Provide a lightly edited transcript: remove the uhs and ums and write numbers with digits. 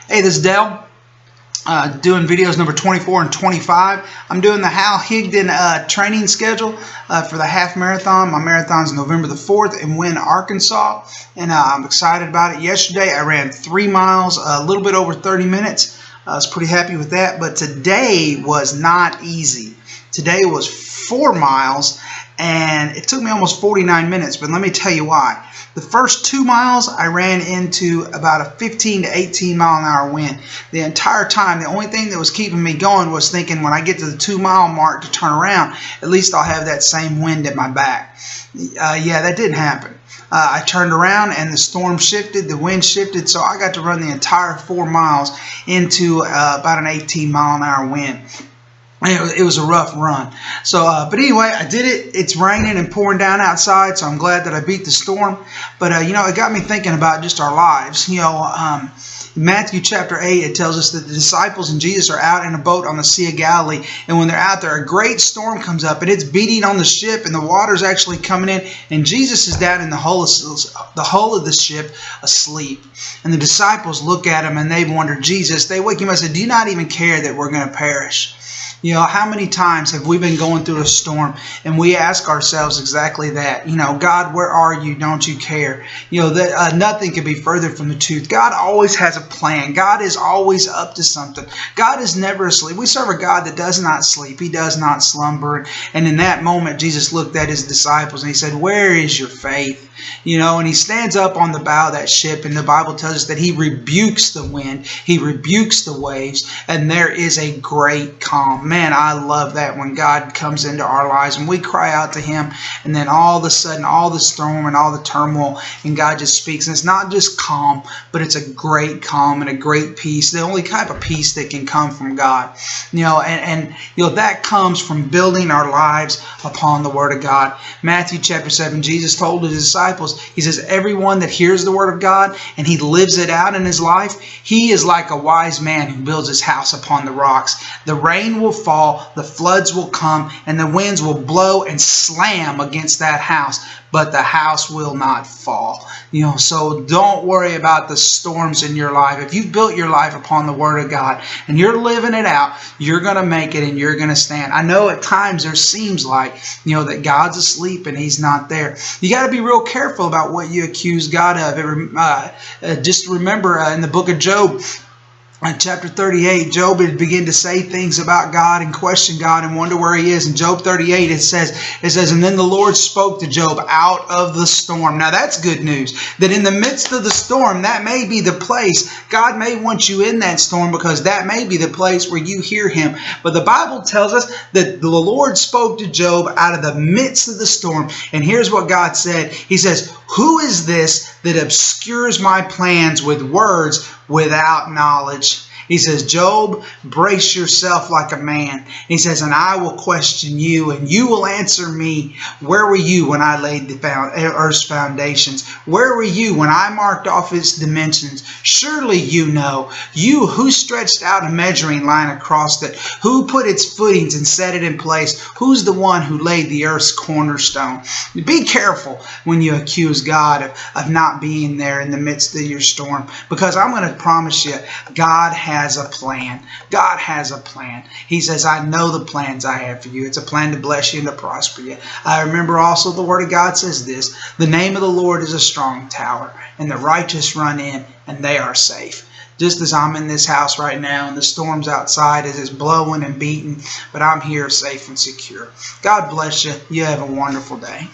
Hey, this is Dale, doing videos number 24 and 25. I'm doing the Hal Higdon training schedule for the half marathon. My marathon's November the 4th in Wynne, Arkansas, and I'm excited about it. Yesterday I ran 3 miles, a little bit over 30 minutes. I was pretty happy with that, but today was not easy. Today was 4 miles, and it took me almost 49 minutes, but let me tell you why. The first 2 miles, I ran into about a 15 to 18 mile an hour wind. The entire time, the only thing that was keeping me going was thinking when I get to the 2 mile mark to turn around, at least I'll have that same wind at my back. Yeah, that didn't happen. I turned around and the storm shifted, the wind shifted, so I got to run the entire 4 miles into about an 18 mile an hour wind. It was a rough run. So, but anyway, I did it. It's raining and pouring down outside, so I'm glad that I beat the storm. But, you know, it got me thinking about just our lives. You know, in Matthew chapter 8, it tells us that the disciples and Jesus are out in a boat on the Sea of Galilee. And when they're out there, a great storm comes up, and it's beating on the ship, and the water's actually coming in. And Jesus is down in the hull of the ship asleep. And the disciples look at him, and they wonder, Jesus, they wake him up and say, do you not even care that we're going to perish? You know, how many times have we been going through a storm and we ask ourselves exactly that? You know, God, where are you? Don't you care? You know, that nothing could be further from the truth. God always has a plan. God is always up to something. God is never asleep. We serve a God that does not sleep. He does not slumber. And in that moment, Jesus looked at his disciples and he said, where is your faith? You know, and he stands up on the bow of that ship, and the Bible tells us that he rebukes the wind, he rebukes the waves, and there is a great calm. Man, I love that when God comes into our lives and we cry out to him, and then all of a sudden, all the storm and all the turmoil, and God just speaks. And it's not just calm, but it's a great calm and a great peace, the only type of peace that can come from God. You know, and you know, that comes from building our lives upon the Word of God. Matthew chapter 7, Jesus told his disciples, he says, everyone that hears the word of God and he lives it out in his life, he is like a wise man who builds his house upon the rocks. The rain will fall, the floods will come, and the winds will blow and slam against that house, but the house will not fall. You know, so don't worry about the storms in your life. If you've built your life upon the Word of God and you're living it out, you're going to make it and you're going to stand. I know at times there seems like, you know, that God's asleep and he's not there. You got to be real careful about what you accuse God of. Just remember in the book of Job, in chapter 38, Job had begun to say things about God and question God and wonder where he is. In Job 38, it says, and then the Lord spoke to Job out of the storm. Now that's good news. That in the midst of the storm, that may be the place. God may want you in that storm because that may be the place where you hear him. But the Bible tells us that the Lord spoke to Job out of the midst of the storm. And here's what God said. He says, who is this that obscures my plans with words without knowledge? He says, Job, brace yourself like a man. He says, and I will question you, and you will answer me. Where were you when I laid the earth's foundations? Where were you when I marked off its dimensions? Surely you know. You who stretched out a measuring line across it, who put its footings and set it in place, who's the one who laid the earth's cornerstone? Be careful when you accuse God of not being there in the midst of your storm, because I'm going to promise you, God has a plan. God has a plan. He says, I know the plans I have for you. It's a plan to bless you and to prosper you. I remember also the Word of God says this, the name of the Lord is a strong tower, and the righteous run in, and they are safe. Just as I'm in this house right now, and the storm's outside as it's blowing and beating, but I'm here safe and secure. God bless you. You have a wonderful day.